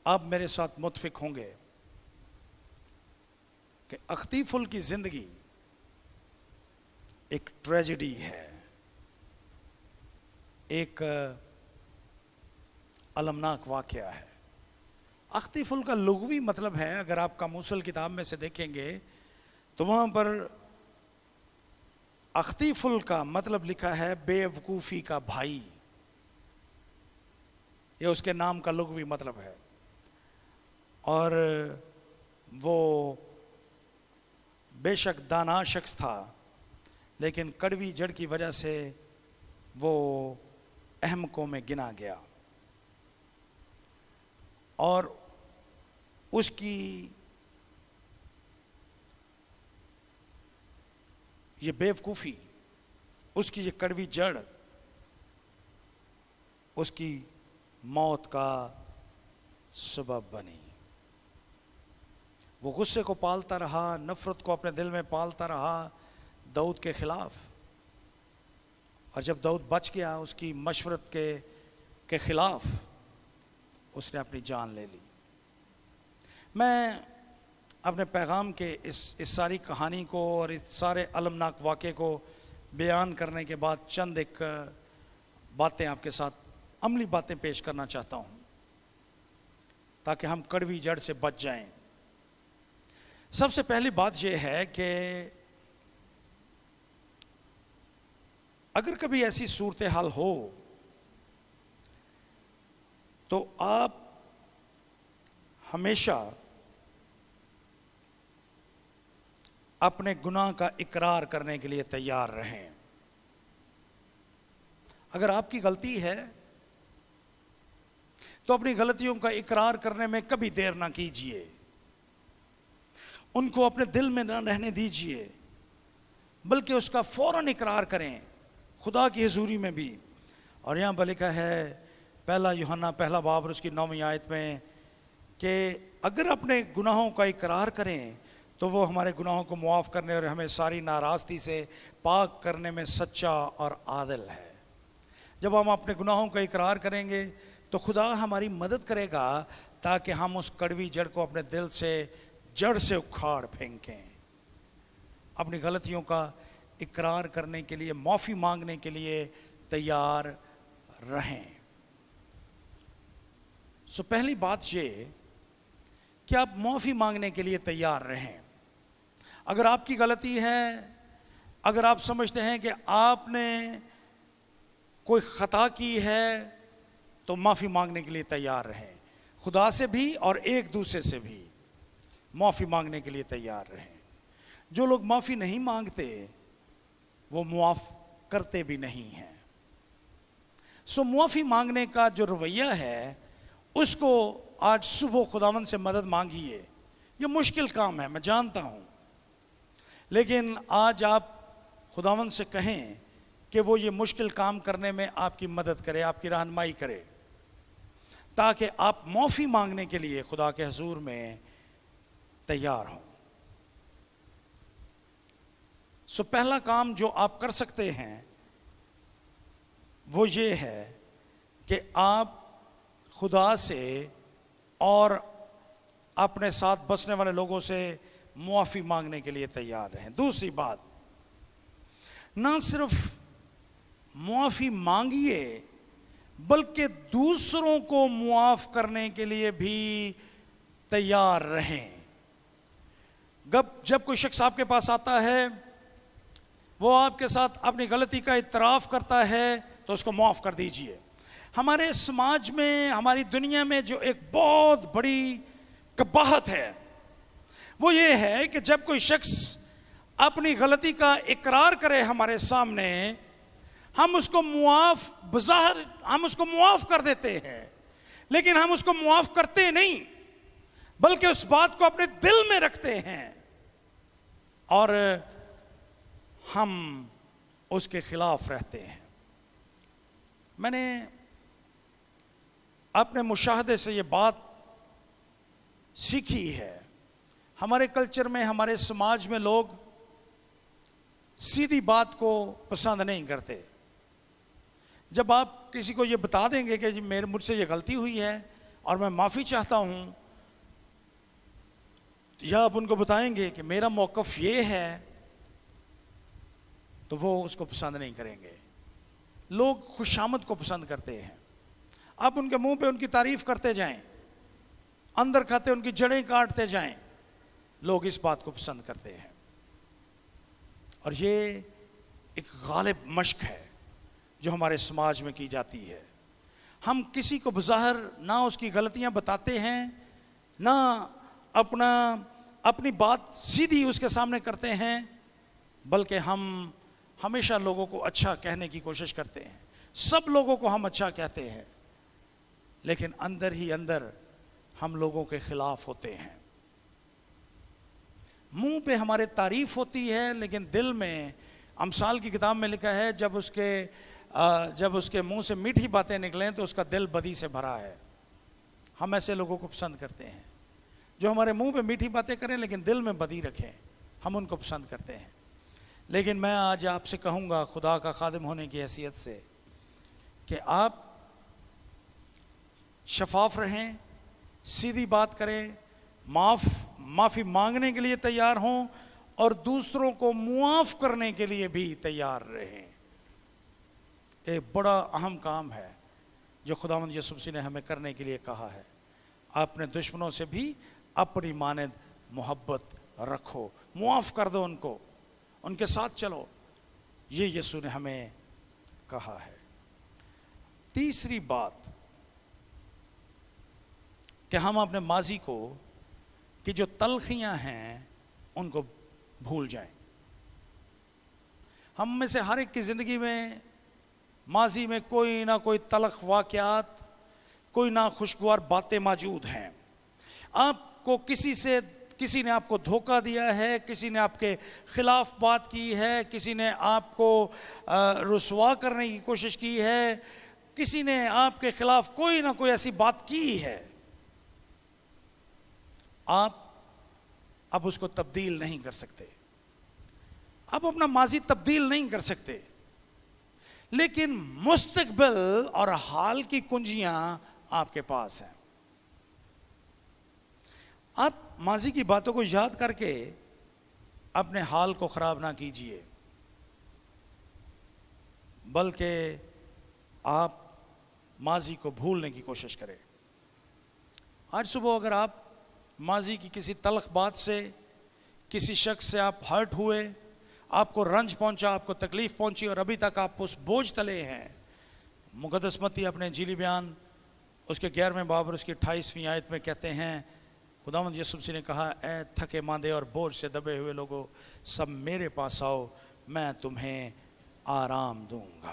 آپ میرے ساتھ متفق ہوں گے کہ اختی فل کی زندگی ایک ٹریجڈی ہے، ایک المناک واقعہ ہے. اختی فل کا لغوی مطلب ہے، اگر آپ قاموس کتاب میں سے دیکھیں گے تو وہاں پر اختی فل کا مطلب لکھا ہے بے وقوفی کا بھائی. یہ اس کے نام کا لغوی مطلب ہے. اور وہ بے شک دانا شخص تھا، لیکن کڑوی جڑ کی وجہ سے وہ احمقوں میں گنا گیا اور اس کی یہ بے وقوفی، اس کی یہ کڑوی جڑ اس کی موت کا سبب بنی. وہ غصے کو پالتا رہا، نفرت کو اپنے دل میں پالتا رہا داؤد کے خلاف، اور جب داؤد بچ گیا اس کی مشورت کے خلاف اس نے اپنی جان لے لی. میں اپنے پیغام کے اس ساری کہانی کو اور اس سارے المناک واقعے کو بیان کرنے کے بعد چند ایک باتیں آپ کے ساتھ، عملی باتیں پیش کرنا چاہتا ہوں تاکہ ہم کڑوی جڑ سے بچ جائیں. سب سے پہلی بات یہ ہے کہ اگر کبھی ایسی صورتحال ہو تو آپ ہمیشہ اپنے گناہ کا اقرار کرنے کے لیے تیار رہیں. اگر آپ کی غلطی ہے تو اپنی غلطیوں کا اقرار کرنے میں کبھی دیر نہ کیجیے، ان کو اپنے دل میں نہ رہنے دیجیے، بلکہ اس کا فوراً اقرار کریں خدا کی حضوری میں بھی. اور یہاں پر لکھا ہے پہلا یوحنا پہلا باب اور اس کی 9ویں آیت میں کہ اگر اپنے گناہوں کا اقرار کریں تو وہ ہمارے گناہوں کو معاف کرنے اور ہمیں ساری ناراستی سے پاک کرنے میں سچا اور عادل ہے. جب ہم اپنے گناہوں کا اقرار کریں گے تو خدا ہماری مدد کرے گا تاکہ ہم اس کڑوی جڑ کو اپنے دل سے جڑ سے اکھاڑ پھینکیں، اپنی غلطیوں کا اقرار کرنے کے لیے، معافی مانگنے کے لیے تیار رہیں. پہلی بات یہ کہ آپ معافی مانگنے کے لیے تیار رہیں. اگر آپ کی غلطی ہے، اگر آپ سمجھتے ہیں کہ آپ نے کوئی خطا کی ہے تو معافی مانگنے کے لیے تیار رہیں. خدا سے بھی اور ایک دوسرے سے بھی معافی مانگنے کے لیے تیار رہیں. جو لوگ معافی نہیں مانگتے وہ معاف کرتے بھی نہیں ہیں. معافی مانگنے کا جو رویہ ہے اس کو آج صبح خداوند سے مدد مانگیے. یہ مشکل کام ہے، میں جانتا ہوں، لیکن آج آپ خداوند سے کہیں کہ وہ یہ مشکل کام کرنے میں آپ کی مدد کرے، آپ کی رہنمائی کرے. تاکہ آپ معافی مانگنے کے لیے خدا کے حضور میں تیار ہوں۔ سو پہلا کام جو آپ کر سکتے ہیں وہ یہ ہے کہ آپ خدا سے اور اپنے ساتھ بسنے والے لوگوں سے معافی مانگنے کے لیے تیار رہیں۔ دوسری بات، نہ صرف معافی مانگیے بلکہ دوسروں کو معاف کرنے کے لیے بھی تیار رہیں۔ جب کوئی شخص آپ کے پاس آتا ہے، وہ آپ کے ساتھ اپنی غلطی کا اعتراف کرتا ہے تو اس کو معاف کر دیجئے۔ ہمارے سماج میں، ہماری دنیا میں جو ایک بہت بڑی قباحت ہے وہ یہ ہے کہ جب کوئی شخص اپنی غلطی کا اقرار کرے ہمارے سامنے، ہم اس کو بظاہر ہم اس کو معاف کر دیتے ہیں، لیکن ہم اس کو معاف کرتے نہیں بلکہ اس بات کو اپنے دل میں رکھتے ہیں اور ہم اس کے خلاف رہتے ہیں۔ میں نے اپنے مشاہدے سے یہ بات سیکھی ہے، ہمارے کلچر میں، ہمارے سماج میں لوگ سیدھی بات کو پسند نہیں کرتے۔ جب آپ کسی کو یہ بتا دیں گے کہ مجھ سے یہ غلطی ہوئی ہے اور میں معافی چاہتا ہوں، یا آپ ان کو بتائیں گے کہ میرا موقف یہ ہے، تو وہ اس کو پسند نہیں کریں گے۔ لوگ خوشامد کو پسند کرتے ہیں۔ آپ ان کے منہ پہ ان کی تعریف کرتے جائیں، اندر کھاتے ان کی جڑیں کاٹتے جائیں، لوگ اس بات کو پسند کرتے ہیں۔ اور یہ ایک غالب مشق ہے جو ہمارے سماج میں کی جاتی ہے۔ ہم کسی کو بظاہر نہ اس کی غلطیاں بتاتے ہیں، نہ اپنی بات سیدھی اس کے سامنے کرتے ہیں، بلکہ ہم ہمیشہ لوگوں کو اچھا کہنے کی کوشش کرتے ہیں۔ سب لوگوں کو ہم اچھا کہتے ہیں، لیکن اندر ہی اندر ہم لوگوں کے خلاف ہوتے ہیں۔ منہ پہ ہمارے تعریف ہوتی ہے، لیکن دل میں، امثال کی کتاب میں لکھا ہے، جب اس کے منہ سے میٹھی باتیں نکلیں تو اس کا دل بدی سے بھرا ہے۔ ہم ایسے لوگوں کو پسند کرتے ہیں جو ہمارے منہ پہ میٹھی باتیں کریں لیکن دل میں بدی رکھیں، ہم ان کو پسند کرتے ہیں۔ لیکن میں آج آپ سے کہوں گا خدا کا خادم ہونے کی حیثیت سے کہ آپ شفاف رہیں، سیدھی بات کریں، معافی مانگنے کے لیے تیار ہوں اور دوسروں کو معاف کرنے کے لیے بھی تیار رہیں۔ ایک بڑا اہم کام ہے جو خداوند یسوع مسیح نے ہمیں کرنے کے لیے کہا ہے۔ اپنے دشمنوں سے بھی اپنی مانند محبت رکھو، معاف کر دو ان کو، ان کے ساتھ چلو، یہ یسوع نے ہمیں کہا ہے۔ تیسری بات کہ ہم اپنے ماضی کو کی جو تلخیاں ہیں ان کو بھول جائیں۔ ہم میں سے ہر ایک کی زندگی میں ماضی میں کوئی نہ کوئی تلخ واقعات، کوئی نہ خوشگوار باتیں موجود ہیں۔ آپ کو کسی نے آپ کو دھوکہ دیا ہے، کسی نے آپ کے خلاف بات کی ہے، کسی نے آپ کو رسوا کرنے کی کوشش کی ہے، کسی نے آپ کے خلاف کوئی نہ کوئی ایسی بات کی ہے۔ آپ اب اس کو تبدیل نہیں کر سکتے، آپ اپنا ماضی تبدیل نہیں کر سکتے، لیکن مستقبل اور حال کی کنجیاں آپ کے پاس ہیں۔ آپ ماضی کی باتوں کو یاد کر کے اپنے حال کو خراب نہ کیجیے، بلکہ آپ ماضی کو بھولنے کی کوشش کریں۔ آج صبح اگر آپ ماضی کی کسی تلخ بات سے، کسی شخص سے آپ ہرٹ ہوئے، آپ کو رنج پہنچا، آپ کو تکلیف پہنچی اور ابھی تک آپ اس بوجھ تلے ہیں، مقدس متی اپنے انجیلی بیان اس کے 11ویں باب اور اس کی 28ویں آیت میں کہتے ہیں، خداوند یسوع مسیح نے کہا، اے تھکے ماندے اور بوجھ سے دبے ہوئے لوگو، سب میرے پاس آؤ، میں تمہیں آرام دوں گا۔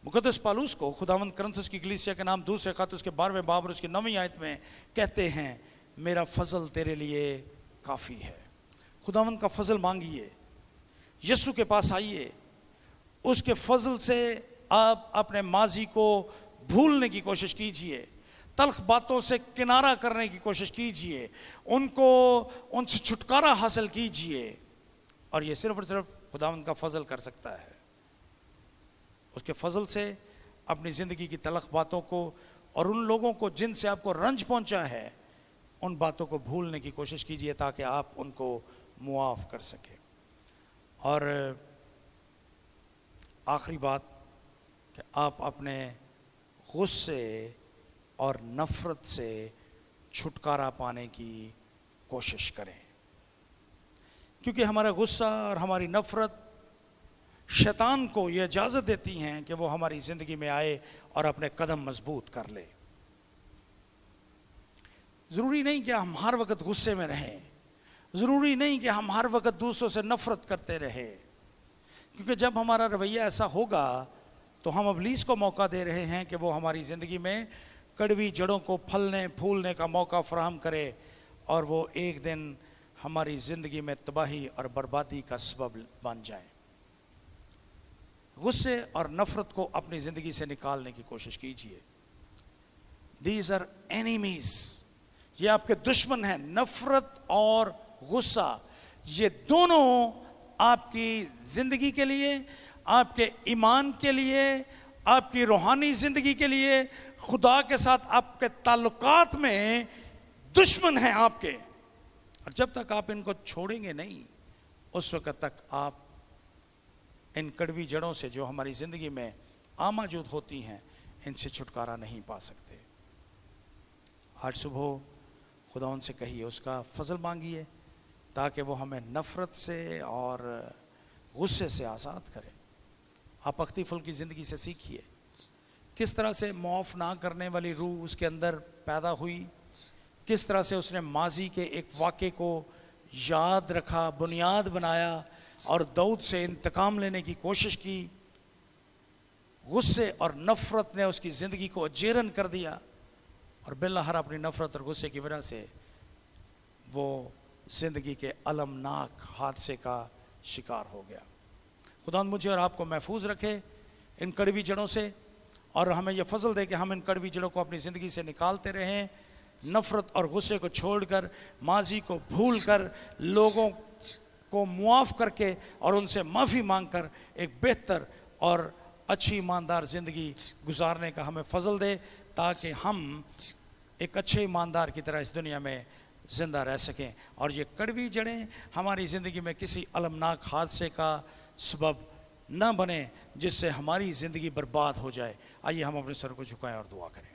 مقدس پالوس کو خداوند کرنتھس کی کلیسیا کے نام دوسرے خط اس کے 12ویں باب اور اس کی 9ویں آیت میں کہتے ہیں، میرا فضل تیرے لیے کافی ہے۔ خداوند کا فضل مانگیے، یسوع کے پاس آئیے، اس کے فضل سے آپ اپنے ماضی کو بھولنے کی کوشش کیجئے، تلخ باتوں سے کنارہ کرنے کی کوشش کیجئے، ان سے چھٹکارا حاصل کیجئے، اور یہ صرف اور صرف خداوند کا فضل کر سکتا ہے۔ اس کے فضل سے اپنی زندگی کی تلخ باتوں کو اور ان لوگوں کو جن سے آپ کو رنج پہنچا ہے، ان باتوں کو بھولنے کی کوشش کیجئے تاکہ آپ ان کو معاف کر سکیں۔ اور آخری بات کہ آپ اپنے غصے اور نفرت سے چھٹکارا پانے کی کوشش کریں، کیونکہ ہمارا غصہ اور ہماری نفرت شیطان کو یہ اجازت دیتی ہیں کہ وہ ہماری زندگی میں آئے اور اپنے قدم مضبوط کر لے۔ ضروری نہیں کہ ہم ہر وقت غصے میں رہیں، ضروری نہیں کہ ہم ہر وقت دوسروں سے نفرت کرتے رہیں، کیونکہ جب ہمارا رویہ ایسا ہوگا تو ہم ابلیس کو موقع دے رہے ہیں کہ وہ ہماری زندگی میں کڑوی جڑوں کو پھلنے پھولنے کا موقع فراہم کرے، اور وہ ایک دن ہماری زندگی میں تباہی اور بربادی کا سبب بن جائیں۔ غصے اور نفرت کو اپنی زندگی سے نکالنے کی کوشش کیجیے۔ These are enemies، یہ آپ کے دشمن ہیں۔ نفرت اور غصہ یہ دونوں آپ کی زندگی کے لیے، آپ کے ایمان کے لیے، آپ کی روحانی زندگی کے لیے، خدا کے ساتھ آپ کے تعلقات میں دشمن ہیں آپ کے، اور جب تک آپ ان کو چھوڑیں گے نہیں، اس وقت تک آپ ان کڑوی جڑوں سے جو ہماری زندگی میں موجود ہوتی ہیں، ان سے چھٹکارا نہیں پا سکتے۔ آج صبح خدا ان سے کہیے، اس کا فضل مانگیے تاکہ وہ ہمیں نفرت سے اور غصے سے آزاد کرے۔ آپ اختی پھل کی زندگی سے سیکھیے کس طرح سے معاف نہ کرنے والی روح اس کے اندر پیدا ہوئی، کس طرح سے اس نے ماضی کے ایک واقعے کو یاد رکھا، بنیاد بنایا اور داؤد سے انتقام لینے کی کوشش کی۔ غصے اور نفرت نے اس کی زندگی کو اجیرن کر دیا، اور بالآخر اپنی نفرت اور غصے کی وجہ سے وہ زندگی کے المناک حادثے کا شکار ہو گیا۔ خدا مجھے اور آپ کو محفوظ رکھے ان کڑوی جڑوں سے، اور ہمیں یہ فضل دے کہ ہم ان کڑوی جڑوں کو اپنی زندگی سے نکالتے رہیں، نفرت اور غصے کو چھوڑ کر، ماضی کو بھول کر، لوگوں کو معاف کر کے اور ان سے معافی مانگ کر ایک بہتر اور اچھی ایماندار زندگی گزارنے کا ہمیں فضل دے، تاکہ ہم ایک اچھے ایماندار کی طرح اس دنیا میں زندہ رہ سکیں، اور یہ کڑوی جڑیں ہماری زندگی میں کسی المناک حادثے کا سبب نہ بنے جس سے ہماری زندگی برباد ہو جائے۔ آئیے ہم اپنے سر کو جھکائیں اور دعا کریں۔